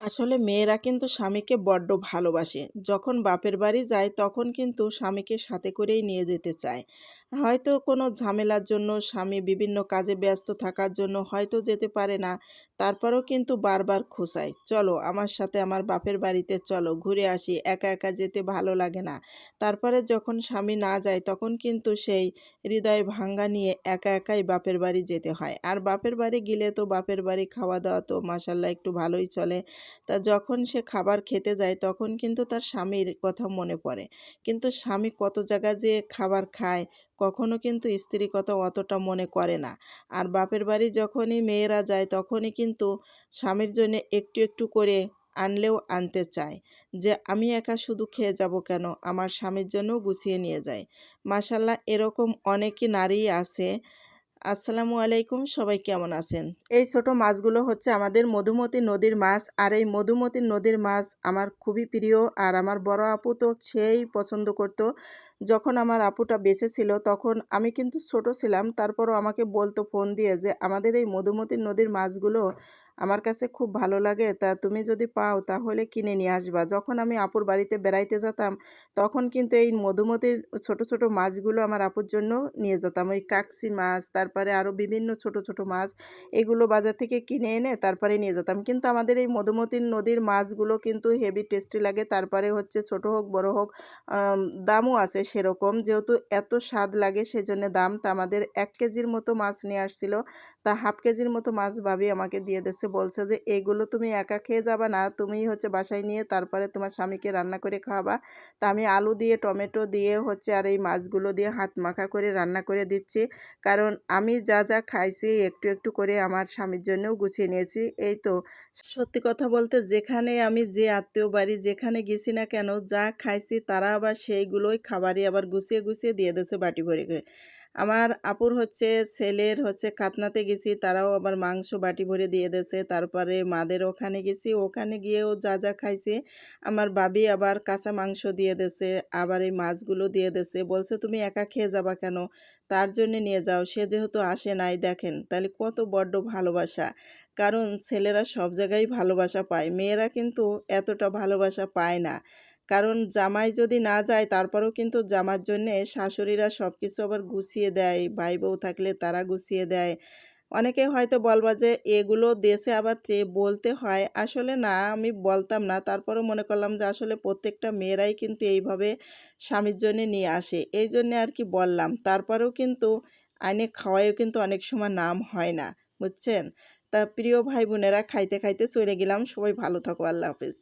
আসলে মেয়েরা কিন্তু স্বামীকে বড্ড ভালোবাসে। যখন বাপের বাড়ি যায় তখন কিন্তু স্বামীকে সাথে করেই নিয়ে যেতে চায়। হয়তো কোনো ঝামেলার জন্য স্বামী বিভিন্ন কাজে ব্যস্ত থাকার জন্য হয়তো যেতে পারে না। তারপরেও কিন্তু বারবার খোঁচায়, "চলো আমার সাথে আমার বাপের বাড়িতে চলো, ঘুরে আসি। একা, একা যেতে ভালো লাগে না।" তারপরে যখন স্বামী না যায় তখন কিন্তু সেই হৃদয় ভাঙা নিয়ে একা, একাই বাপের বাড়ি যেতে হয়। আর বাপের বাড়ি গেলে তো বাপের বাড়ি খাওয়া-দাওয়া তো মাশাআল্লাহ একটু ভালোই চলে। তা যখন সে খাবার খেতে যায় তখন কিন্তু তার স্বামীর কথা মনে পড়ে। কিন্তু স্বামী কত জায়গা যেয়ে খাবার খায়, কখনো কিন্তু স্ত্রীর কথা অতটা মনে করে না। আর বাপের বাড়ি যখনই মেয়েরা যায় তখনই কিন্তু স্বামীর জন্যে একটু, একটু করে আনলেও আনতে চায়। যে আমি একা শুধু খেয়ে যাব কেন? আমার স্বামীর জন্যও গুছিয়ে নিয়ে যায়। মাশাআল্লাহ এরকম অনেকই নারী আছে। আসসালামু আলাইকুম, সবাই কেমন আছেন? এই ছোট মাছগুলো হচ্ছে আমাদের মধুমতি নদীর মাছ। আর এই মধুমতি নদীর মাছ আমার খুবই প্রিয়। আর আমার বড় আপু তো সেই পছন্দ করত। যখন আমার আপুটা বেঁচে ছিল তখন আমি কিন্তু ছোট ছিলাম। তারপরও আমাকে বলতো ফোন দিয়ে যে, "আমাদের এই মধুমতি নদীর মাছগুলো আমার কাছে খুব ভালো লাগে। তা তুমি যদি পাও তাহলে কিনে নিয়ে আসবা।" যখন আমি আপুর বাড়িতে বেড়াইতে যেতাম তখন কিন্তু এই মধুমতির ছোট, ছোট মাছগুলো আমার আপুর জন্য নিয়ে যেতাম। ওই কাকসি মাছ, তারপরে আরও বিভিন্ন ছোট, ছোট মাছ এগুলো বাজার থেকে কিনে এনে তারপরে নিয়ে যেতাম। কিন্তু আমাদের এই মধুমতি নদীর মাছগুলো কিন্তু হেভি টেস্টি লাগে। তারপরে হচ্ছে ছোট হোক, বড় হোক আম দামও আছে সেরকম। যেহেতু এত স্বাদ লাগে সেজন্য দাম। তা আমাদের ১ কেজির মতো মাছ নিয়ে আসছিল। তা হাফ কেজির মতো মাছ ভাবি আমাকে দিয়ে দিচ্ছে। বলছে যে, "এগুলো তুমি একা খেয়ে যাবা না। তুমিই হচ্ছে বাসায় নিয়ে তারপরে তোমার স্বামীকে রান্না করে খাওয়াবা।" তা আমি আলু দিয়ে, টমেটো দিয়ে হচ্ছে আর এই মাছগুলো দিয়ে হাত মাখা করে রান্না করে দিচ্ছি। কারণ আমি যা, যা খাইছি একটু, একটু করে আমার স্বামীর জন্যও গুছিয়ে নিয়েছি। এই তো সত্যি কথা বলতে যেখানে আমি যে আত্মীয় বাড়ি যেখানে গেছি না কেন, যা খাইছি তারা আবার সেইগুলোই খাবারই আবার গুছিয়ে, গুছিয়ে দিয়ে দিয়েছে বাটি ভরে করে। আমার আপুর হচ্ছে ছেলের হচ্ছে খাতনাতে গেছি, তারাও আবার মাংস বাটি ভরে দিয়ে দিয়েছে। তারপরে মাদের ওখানে গেছি, ওখানে গিয়েও যা, যা খাইছি আমার ভাবি আবার কাঁচা মাংস দিয়ে দিয়েছে, আবার এই মাছগুলো দিয়ে দিয়েছে। বলছে, "তুমি একা খেয়ে যাবা কেন? তার জন্যে নিয়ে যাও। সে যেহেতু আসে নাই।" দেখেন তাহলে কত বড্ড ভালোবাসা। কারণ ছেলেরা সব জায়গায় ভালোবাসা পায়। মেয়েরা কিন্তু এতটা ভালোবাসা পায় না। কারণ জামাই যদি না যায় তারপরেও কিন্তু জামার জন্যে শাশুড়িরা সবকিছু আবার গুছিয়ে দেয়। ভাই-বউ থাকলে তারা গুছিয়ে দেয়। অনেকে হয়তো বলবা যে এগুলো দেশে আবার বলতে হয়। আসলে না, আমি বলতাম না। তারপরেও মনে করলাম যে আসলে প্রত্যেকটা মেয়েরাই কিন্তু এইভাবে স্বামীর জন্যে নিয়ে আসে। এইজন্যে আর কি বললাম। তারপরেও কিন্তু আইনে খাওয়ায়ও কিন্তু অনেক সময় নাম হয় না। বুঝছেন? তা প্রিয় ভাই বোনেরা খাইতে, খাইতে চলে গেলাম। সবাই ভালো থাকো। আল্লাহ হাফেজ।